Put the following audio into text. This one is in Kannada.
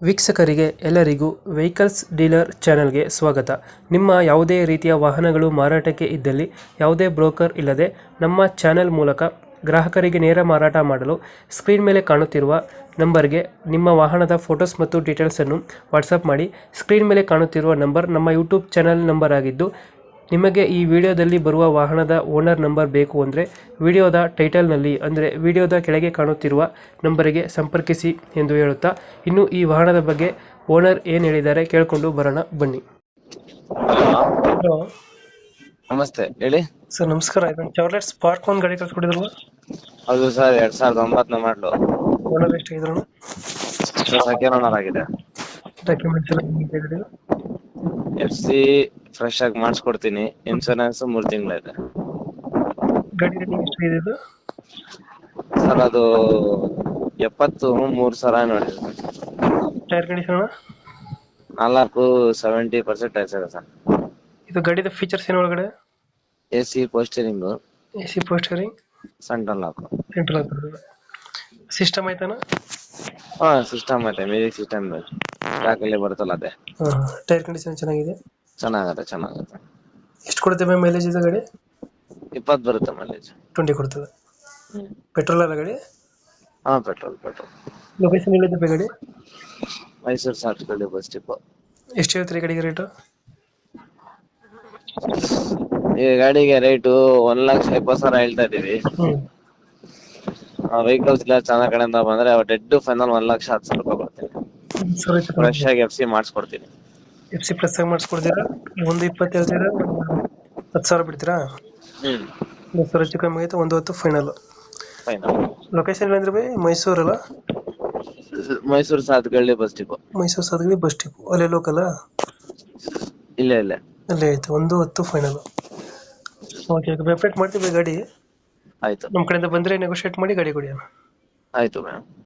ವೀಕ್ಷಕರಿಗೆ ಎಲ್ಲರಿಗೂ ವೆಹಿಕಲ್ಸ್ ಡೀಲರ್ ಚಾನೆಲ್ಗೆ ಸ್ವಾಗತ. ನಿಮ್ಮ ಯಾವುದೇ ರೀತಿಯ ವಾಹನಗಳು ಮಾರಾಟಕ್ಕೆ ಇದ್ದಲ್ಲಿ ಯಾವುದೇ ಬ್ರೋಕರ್ ಇಲ್ಲದೆ ನಮ್ಮ ಚಾನೆಲ್ ಮೂಲಕ ಗ್ರಾಹಕರಿಗೆ ನೇರ ಮಾರಾಟ ಮಾಡಲು ಸ್ಕ್ರೀನ್ ಮೇಲೆ ಕಾಣುತ್ತಿರುವ ನಂಬರ್ಗೆ ನಿಮ್ಮ ವಾಹನದ ಫೋಟೋಸ್ ಮತ್ತು ಡೀಟೇಲ್ಸನ್ನು ವಾಟ್ಸಪ್ ಮಾಡಿ. ಸ್ಕ್ರೀನ್ ಮೇಲೆ ಕಾಣುತ್ತಿರುವ ನಂಬರ್ ನಮ್ಮ ಯೂಟ್ಯೂಬ್ ಚಾನೆಲ್ ನಂಬರ್ ಆಗಿದ್ದು, ನಿಮಗೆ ಈ ವಿಡಿಯೋದಲ್ಲಿ ಬರುವ ವಾಹನದ ಓನರ್ ನಂಬರ್ ಬೇಕು ಅಂದರೆ ವಿಡಿಯೋದ ಟೈಟಲ್ನಲ್ಲಿ ಅಂದರೆ ವಿಡಿಯೋದ ಕೆಳಗೆ ಕಾಣುತ್ತಿರುವ ನಂಬರಿಗೆ ಸಂಪರ್ಕಿಸಿ ಎಂದು ಹೇಳುತ್ತಾ, ಇನ್ನು ಈ ವಾಹನದ ಬಗ್ಗೆ ಓನರ್ ಏನು ಹೇಳಿದ್ದಾರೆ ಕೇಳಿಕೊಂಡು ಬರೋಣ ಬನ್ನಿ. ಹಲೋ ನಮಸ್ತೆ, ಹೇಳಿ ಸರ್. ನಮಸ್ಕಾರ. ಇದೊಂದು ಚಾರ್ಲೆಟ್ ಸ್ಪಾರ್ಕ್ ಒಂದು ಗಾಡಿ ಕಳ್ಸ್ಕೊಟ್ಟಿದ್ರಲ್ಲ, ಹೌದು ಸರ್. 2009 ಮಾಡಲು ಓನರ್ ಎಷ್ಟಾಗಿದ್ರಣ? ಸೆಕೆಂಡ್ ಓನರ್ ಆಗಿದೆ. ಡಾಕ್ಯುಮೆಂಟ್ಸ್ ಎಲ್ಲ ಹೆಂಗಿದೆ? FC ಫ್ರೆಶ್ ಆಗಿ ಮಾಡಿಸ್ಕೊಡ್ತೀನಿ. ಇನ್ಸೂರೆನ್ಸ್ 3 ತಿಂಗಳಿದೆ. ಗಾಡಿ ರೇಟಿಂಗ್ ಎಷ್ಟಾಗಿದೆ ಇದು? ಸರ್ ಅದು 73,000 ನೋಡಿದೆ. Tyre condition? 70% ಟೈರ್ಸ್ ಇದೆ ಸರ್. ಇದು ಗಾಡಿದ ಫೀಚರ್ಸ್ ಏನು ಒಳಗಡೆ? AC ಪೋಸ್ಟರಿಂಗ್, AC ಪೋಸ್ಟರಿಂಗ್, ಸೆಂಟ್ರಲ್ ಲಾಕ್, ಸೆಂಟ್ರಲ್ ಸಿಸ್ಟಮ್ ಆಯ್ತಾನ? ಹಾ ಸಿಸ್ಟಮ್ ಐತೆ. ಮ್ಯೂಸಿಕ್ ಸಿಸ್ಟಮ್ ಟ್ರ್ಯಾಕಲ್ಲಿ ಬರುತ್ತಲ್ಲ ಅದೇ. ಟೈರ್ ಕಂಡೀಷನ್ ಚೆನ್ನಾಗಿದೆ? ಚೆನ್ನಾಗತ್ತೆ. ಎಷ್ಟು ಕೊಡುತ್ತೆ ಮೈಲೇಜ್ ಇದು ಗಾಡಿ? 20 ಬರುತ್ತೆ ಮೈಲೇಜ್. 20 ಕೊಡ್ತದೆ. ಪೆಟ್ರೋಲ್ ಅಲ್ಲ ಗಾಡಿ? ಹಾ ಪೆಟ್ರೋಲ್. ಲೊಕೇಶನ್ ಎಲ್ಲಿದೆ ಗಾಡಿ? Mysuru Sathagalli bus depot. ಎಷ್ಟು ಹೇಳ್ತೀರಿ ಗಾಡಿಗೆ ರೇಟು? ಈ ಗಾಡಿಗೆ ರೇಟು 1,20,000 ಹೇಳ್ತಾ ಇದೀವಿ. ವೆಹಿಕಲ್ಸ್ ಎಲ್ಲ ಚೆನ್ನಾಗ್ ಕಡೆಯಿಂದ ಬಂದ್ರೆ ಡೆಡ್ ಫೈನಲ್ 1,10,000 ರೂಪಾಯಿ ಕೊಡ್ತೀನಿ. ಫ್ರೆಶ್ ಆಗಿ FC ಮಾಡಿಸ್ಕೊಡ್ತೀನಿ. FC ಪ್ಲಸ್ ಆಗಿ ಮಾಡಿಸ್ಕೊಡ್ತೀರಾ? 1,20 ಹೇಳ್ತೀರಾ, 10,000 ಬಿಡ್ತೀರಾ? 10,000 ಹೆಚ್ಚು ಕಮ್ಮಿ ಆಯ್ತು. 1,10 ಫೈನಲ್. ಲೊಕೇಶನ್ ಇಲ್ಲ ಅಂದ್ರೆ ಮೈಸೂರಲ್ಲ? Mysuru Sathagalli bus depot. Mysuru Sathagalli bus depot ಅಲ್ಲೇ ಲೋಕಲ್? ಇಲ್ಲೇ ಅಲ್ಲೇ ಆಯ್ತು. 1,10 ಫೈನಲ್. ಓಕೆ, ವೆಬ್ಸೈಟ್ ಮಾಡ್ತೀವಿ ಗಾಡಿ. ಆಯ್ತು. ನಮ್ಮ ಕಡೆಯಿಂದ ಬಂದ್ರೆ ನೆಗೋಶಿಯೇಟ್ ಮಾಡಿ ಗಾಡಿ ಕೊಡಿ. ಆಯ್ತು ಮೇಡಮ್.